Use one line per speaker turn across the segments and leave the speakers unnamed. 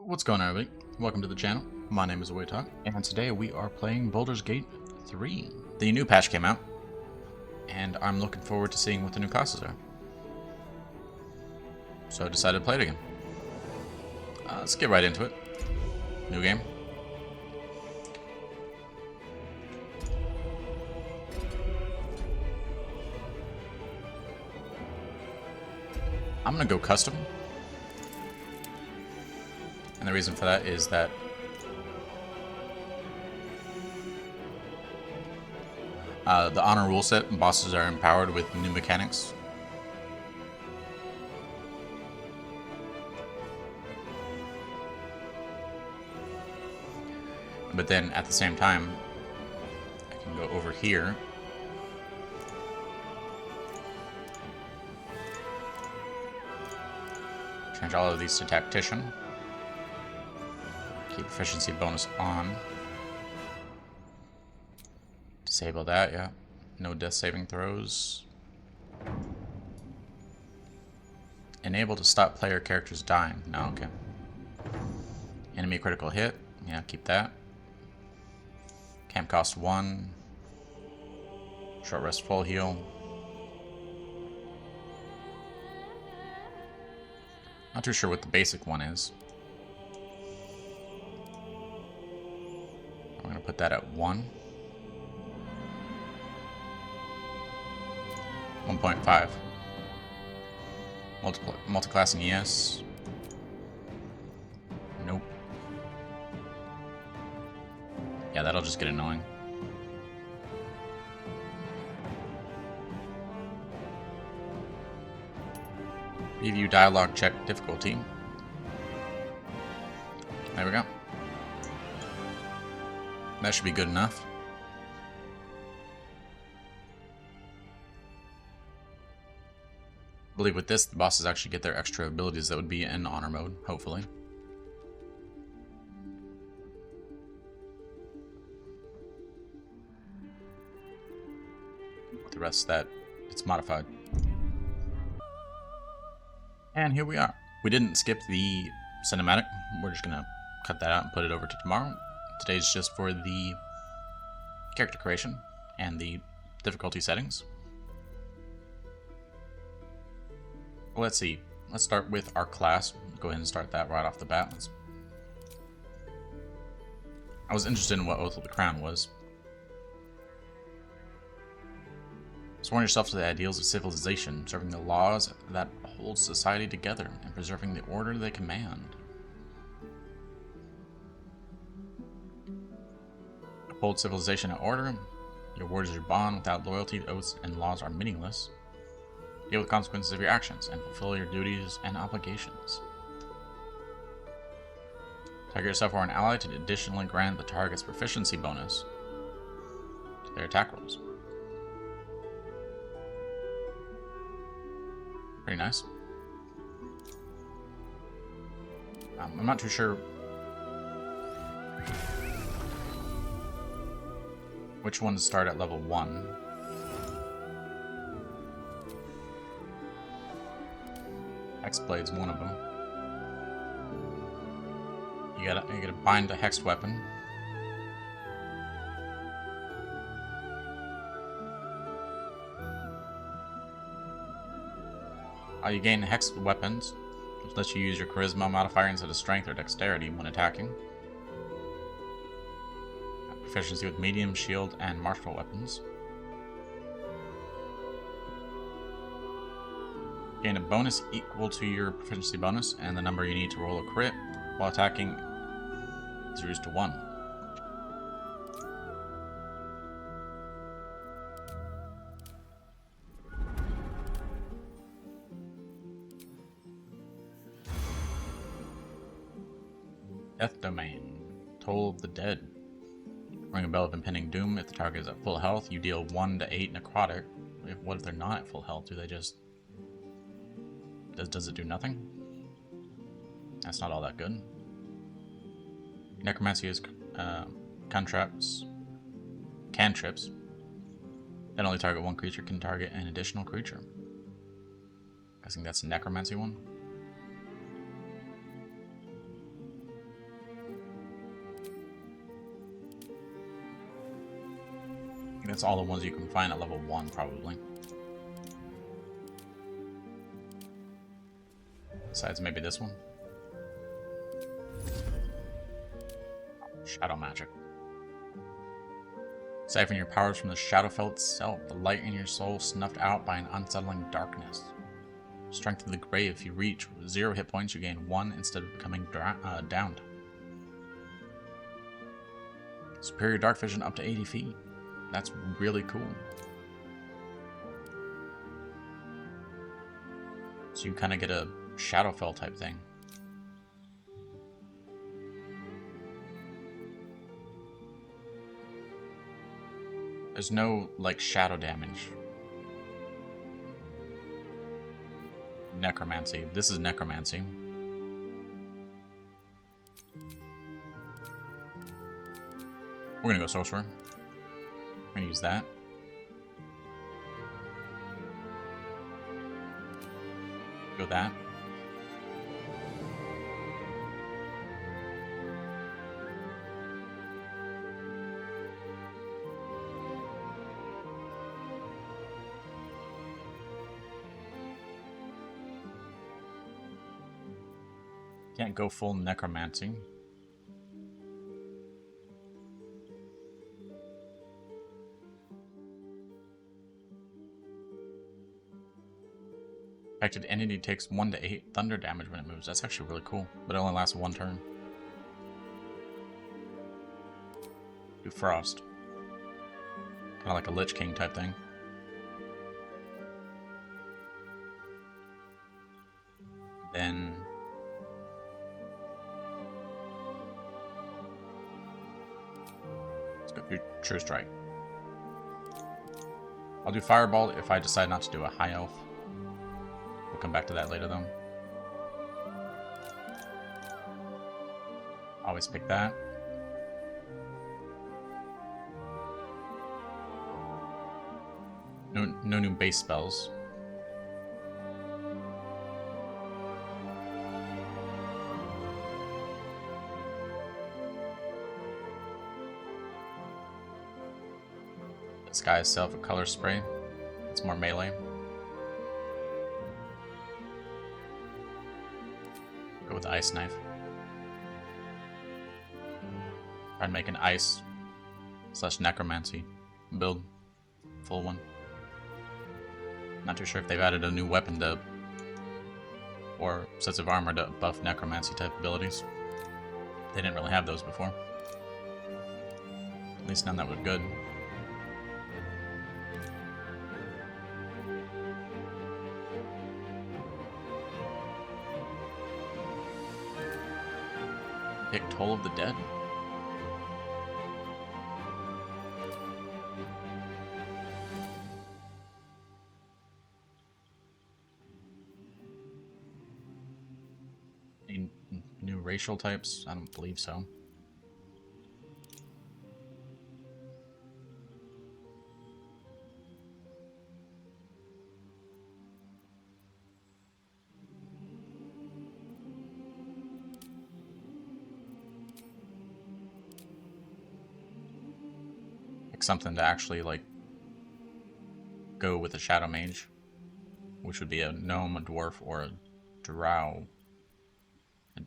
What's going on, everybody? Welcome to the channel. My name is Talk, and today we are playing Baldur's Gate 3. The new patch came out, and I'm looking forward to seeing what the new classes are. So I decided to play it again. Let's get right into it. New game. I'm gonna go custom. And the reason for that is that the honor rule set bosses are empowered with new mechanics. But then at the same time, I can go over here. Change all of these to Tactician. Keep proficiency bonus on. Disable that, yeah. No death saving throws. Enable to stop player characters dying. No, okay. Enemy critical hit. Yeah, keep that. Camp cost 1. Short rest full heal. Not too sure what the basic one is. I'm gonna put that at 1. 1.5. Multiclassing, yes. Nope. Yeah, that'll just get annoying. Review dialogue check difficulty. There we go. That should be good enough. I believe with this, the bosses actually get their extra abilities that would be in honor mode, hopefully. With the rest of that, it's modified. And here we are. We didn't skip the cinematic. We're just gonna cut that out and put it over to tomorrow. Today's just for the character creation and the difficulty settings. Let's see. Let's start with our class. Go ahead and start that right off the bat. I was interested in what Oath of the Crown was. Sworn yourself to the ideals of civilization, serving the laws that hold society together, and preserving the order they command. Uphold civilization and order. Your word is your bond. Without loyalty, oaths and laws are meaningless. Deal with the consequences of your actions and fulfill your duties and obligations. Target yourself or an ally to additionally grant the target's proficiency bonus to their attack rolls. Pretty nice. I'm not too sure which one to start at level 1. Hexblade's one of them. You gotta bind a hexed weapon. You gain hexed weapons, which lets you use your charisma modifier instead of strength or dexterity when attacking. Proficiency with medium, shield, and martial weapons. Gain a bonus equal to your proficiency bonus, and the number you need to roll a crit while attacking is reduced to 1. Death Domain. Toll of the Dead. Ring a bell of impending doom. If the target is at full health, you deal 1 to 8 necrotic. What if they're not at full health? Do they just... Does it do nothing? That's not all that good. Necromancy is cantrips. Then only target one creature can target an additional creature. I think that's the necromancy one. That's all the ones you can find at level 1, probably. Besides maybe this one. Shadow magic. Siphon your powers from the Shadowfell itself, the light in your soul snuffed out by an unsettling darkness. Strength of the grave. If you reach 0 hit points, you gain 1 instead of becoming downed. Superior dark vision up to 80 feet. That's really cool. So you kind of get a Shadowfell type thing. There's no, like, shadow damage. Necromancy. This is necromancy. We're gonna go Sorcerer. We're gonna use that. Go that. Can't go full necromancy. Affected entity takes 1 to 8 thunder damage when it moves. That's actually really cool, but it only lasts 1 turn. Do Frost. Kind of like a Lich King type thing. Then let's go through True Strike. I'll do Fireball if I decide not to do a High Elf. We'll come back to that later though. Always pick that. No new base spells. Disguise self a color spray. It's more melee. Go with the ice knife. Try and make an ice / necromancy build. Full one. Not too sure if they've added a new weapon to or sets of armor to buff necromancy type abilities. They didn't really have those before. At least none that were good. Pick Toll of the Dead. Any new racial types? I don't believe so. Something to actually like go with a Shadow Mage, which would be a gnome, a dwarf, or a drow,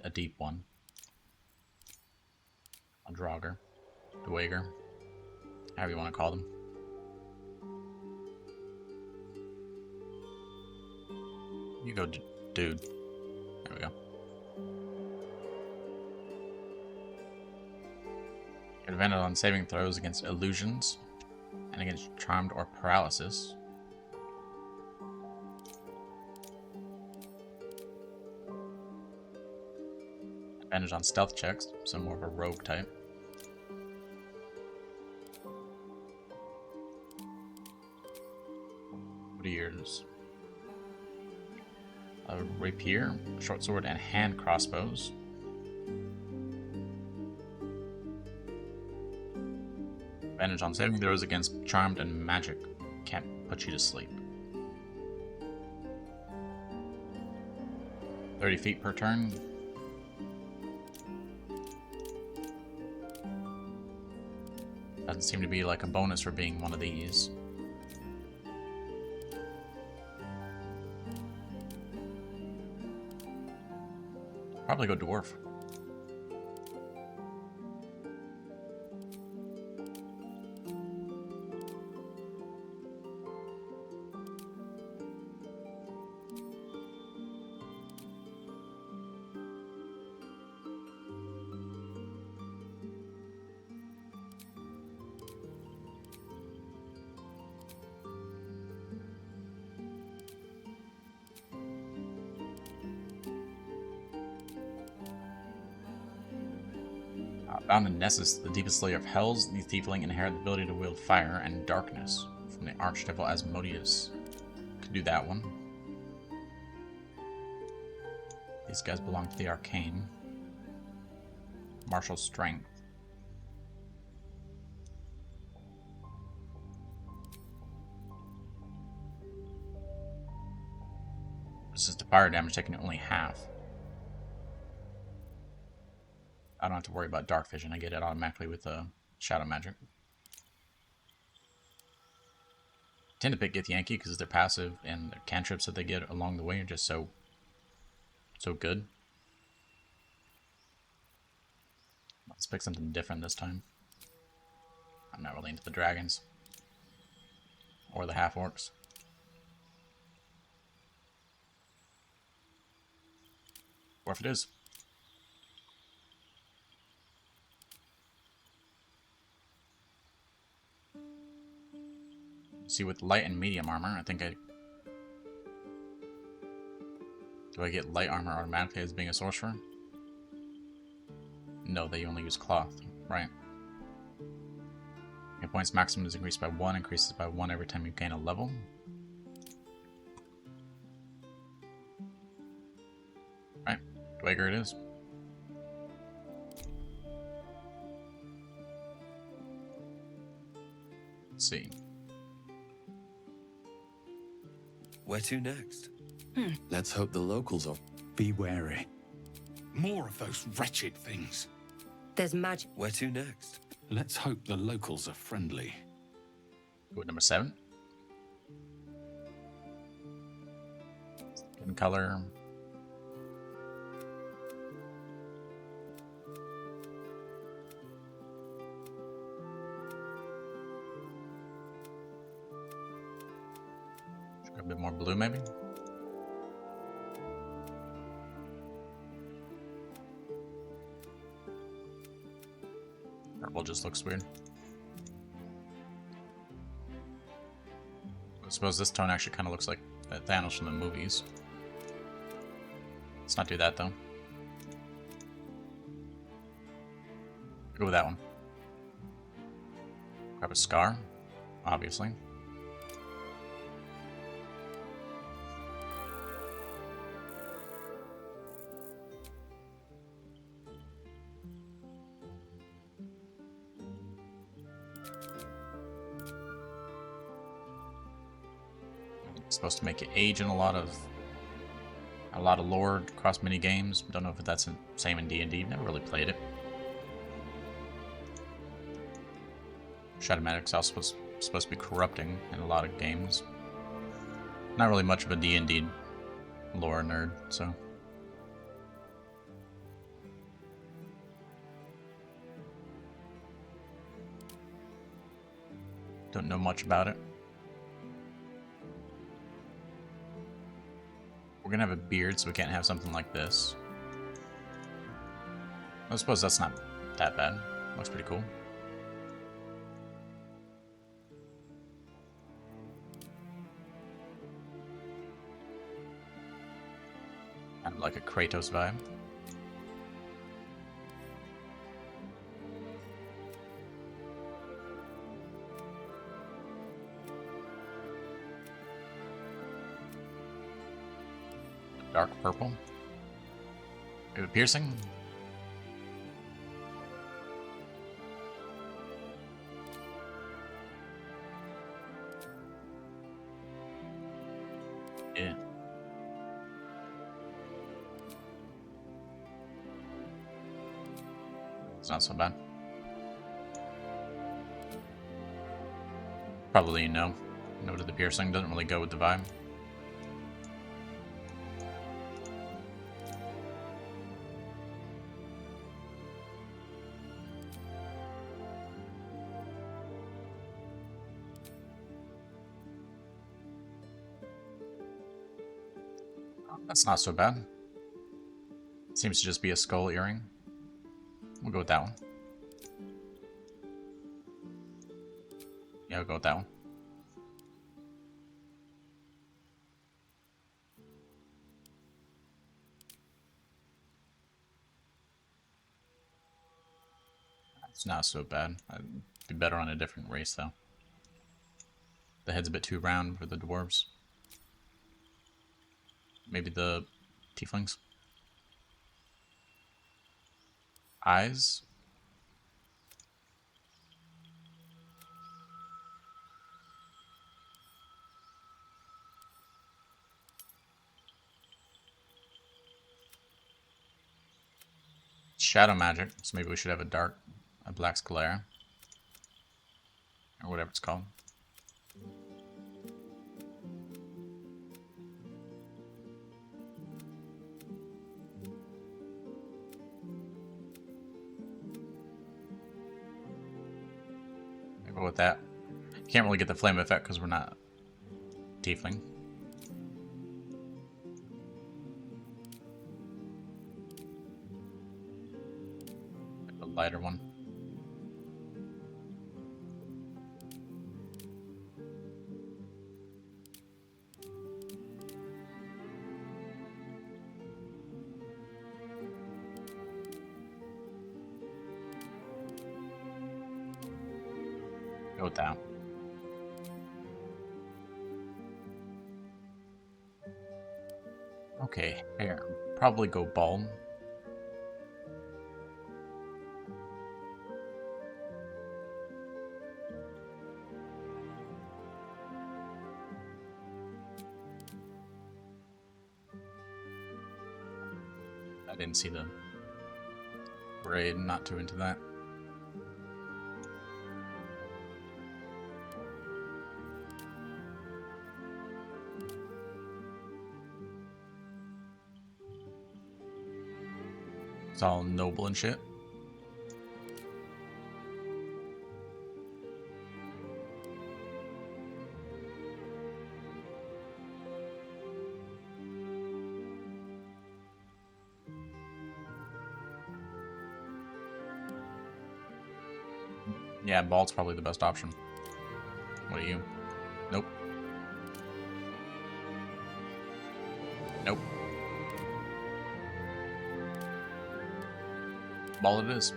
a deep one, a Draugr, Duerger, however you want to call them. You go, dude. There we go. Advantage on saving throws against illusions and against charmed or paralysis. Advantage on stealth checks, so more of a rogue type. What are yours? A rapier, short sword, and hand crossbows. Advantage on saving throws against charmed and magic. Can't put you to sleep. 30 feet per turn. Doesn't seem to be like a bonus for being one of these. Probably go dwarf. Found in Nessus, the deepest layer of hells, the tiefling inherit the ability to wield fire and darkness from the archdevil Asmodeus. Could do that one. These guys belong to the arcane. Martial strength. Resist to fire damage, taking only half. I don't have to worry about dark vision. I get it automatically with shadow magic. Tend to pick Get Yankee because their passive and their cantrips that they get along the way are just so good. Let's pick something different this time. I'm not really into the dragons or the half orcs. Or if it is. See, with light and medium armor, I think I... Do I get light armor automatically as being a sorcerer? No, they only use cloth. Right. Hit points maximum is increased by 1, increases by 1 every time you gain a level. Right. Duerger it is. Let's see.
Where to next?
Let's hope the locals are...
Be wary. More of those wretched things.
There's magic.
Where to next?
Let's hope the locals are friendly.
Go with number 7. Skin color. Should go a bit more blue, maybe. Purple just looks weird. I suppose this tone actually kind of looks like Thanos from the movies. Let's not do that, though. Go with that one. Grab a scar, obviously. Supposed to make it age in a lot of lore across many games. Don't know if that's the same in D&D. Never really played it. Shadow magic's also supposed to be corrupting in a lot of games. Not really much of a D&D lore nerd, so. Don't know much about it. We're gonna have a beard, so we can't have something like this. I suppose that's not that bad. Looks pretty cool. Kind of like a Kratos vibe. Dark purple. We have a piercing. Yeah. It's not so bad. Probably no. No to the piercing. Doesn't really go with the vibe. That's not so bad. Seems to just be a skull earring. We'll go with that one. Yeah, we'll go with that one. It's not so bad. I'd be better on a different race, though. The head's a bit too round for the dwarves. Maybe the tieflings. Eyes. Shadow magic, so maybe we should have a black sclera. Or whatever it's called. I'll go with that. Can't really get the flame effect because we're not tiefling. A lighter one. Go with that. Okay, hair. Probably go bald. I didn't see the braid, not too into that. It's all noble and shit. Yeah, bald's probably the best option. What are you? Nope. Nope. Bald it is.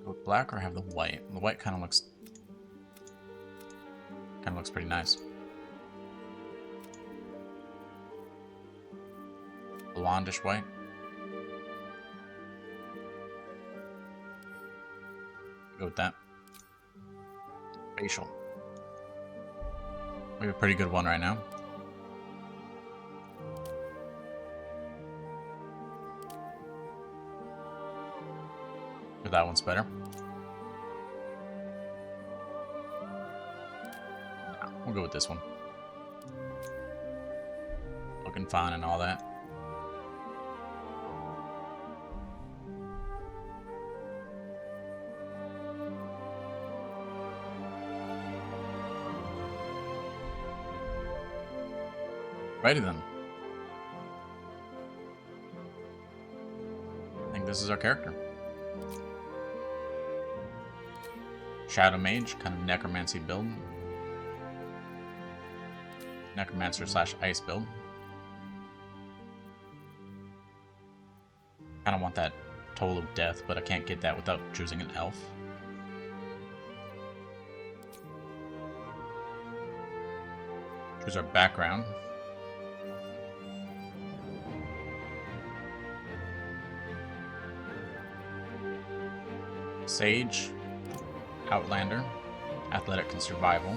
Go with black or have the white? The white kind of looks pretty nice. Blondish white. Go with that. Facial. We have a pretty good one right now. But that one's better. No, we'll go with this one. Looking fine and all that. Righty then. I think this is our character. Shadow Mage, kind of necromancy build. Necromancer / ice build. Kind of want that Toll of Death, but I can't get that without choosing an elf. Choose our background. Sage, Outlander, Athletic and Survival,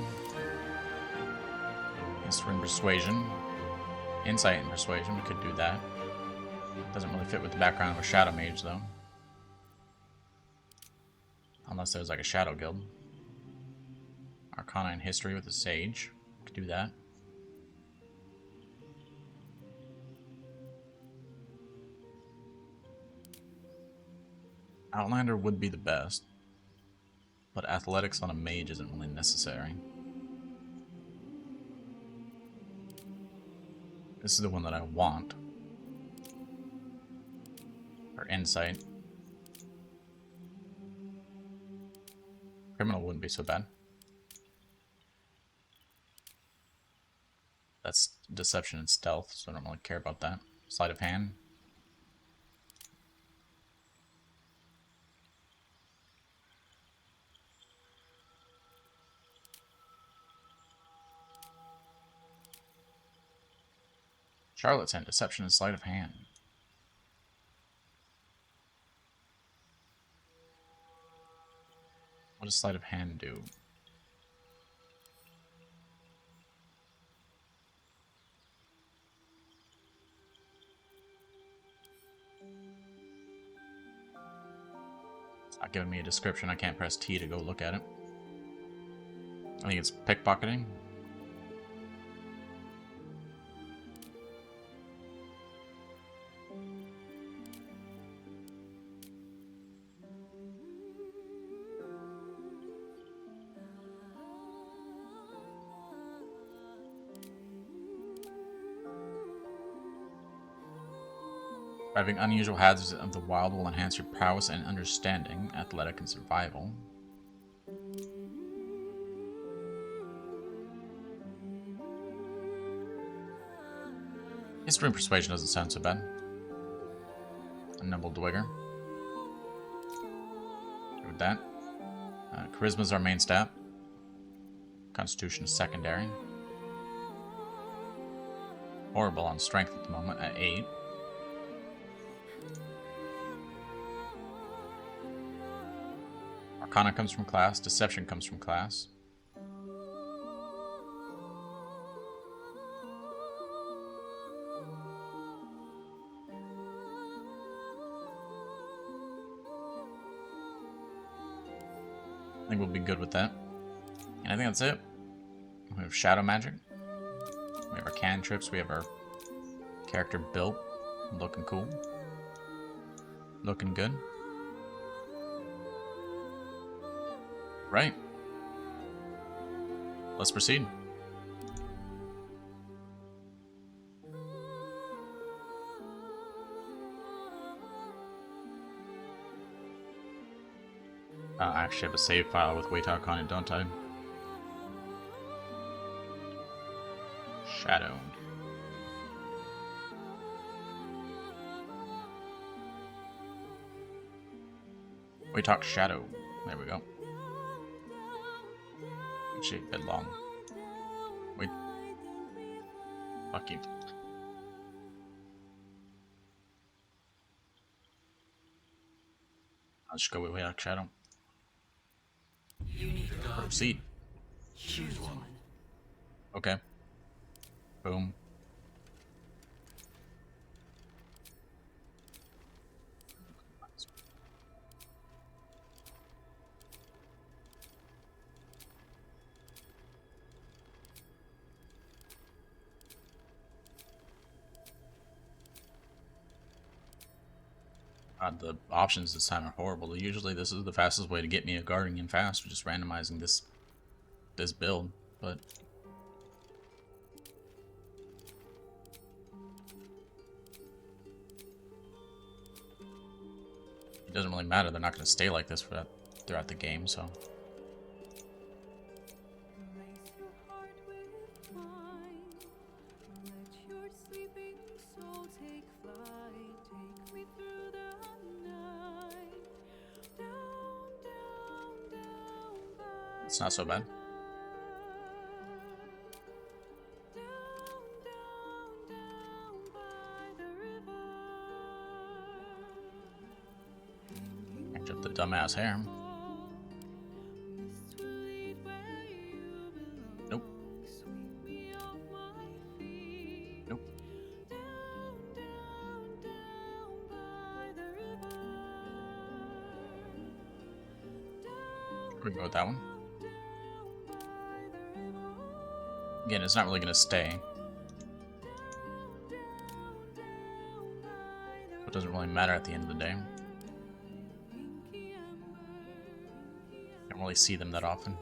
History and Persuasion, Insight and Persuasion, we could do that. Doesn't really fit with the background of a Shadow Mage, though. Unless there's like a Shadow Guild. Arcana and History with a Sage, we could do that. Outlander would be the best, but Athletics on a Mage isn't really necessary. This is the one that I want. Or Insight. Criminal wouldn't be so bad. That's Deception and Stealth, so I don't really care about that. Sleight of Hand. Charlotte's Hand, Deception and Sleight of Hand. What does Sleight of Hand do? It's not giving me a description. I can't press T to go look at it. I think it's pickpocketing. Driving unusual hazards of the wild will enhance your prowess and understanding, athletic and survival. History and Persuasion doesn't sound so bad. A nimble Duerger. Good with that. Charisma is our main stat. Constitution is secondary. Horrible on strength at the moment at 8. Arcana comes from class, Deception comes from class. I think we'll be good with that. And I think that's it. We have Shadow Magic. We have our cantrips. We have our character built. Looking cool. Looking good. Right. Let's proceed. I actually have a save file with Waytalk on it, don't I? Shadow. Waytalk Shadow. There we go. Actually, a bit long. Wait. Fuck you. I'll just go with Waytalk Shadow. Proceed.
Choose one.
Okay. Boom. The options this time are horrible. Usually this is the fastest way to get me a Guardian fast, just randomizing this build, but it doesn't really matter. They're not going to stay like this throughout the game, so. It's not so bad. Catch up the dumbass hair. We can go with that one. Again, it's not really going to stay. It doesn't really matter at the end of the day. Don't really see them that often.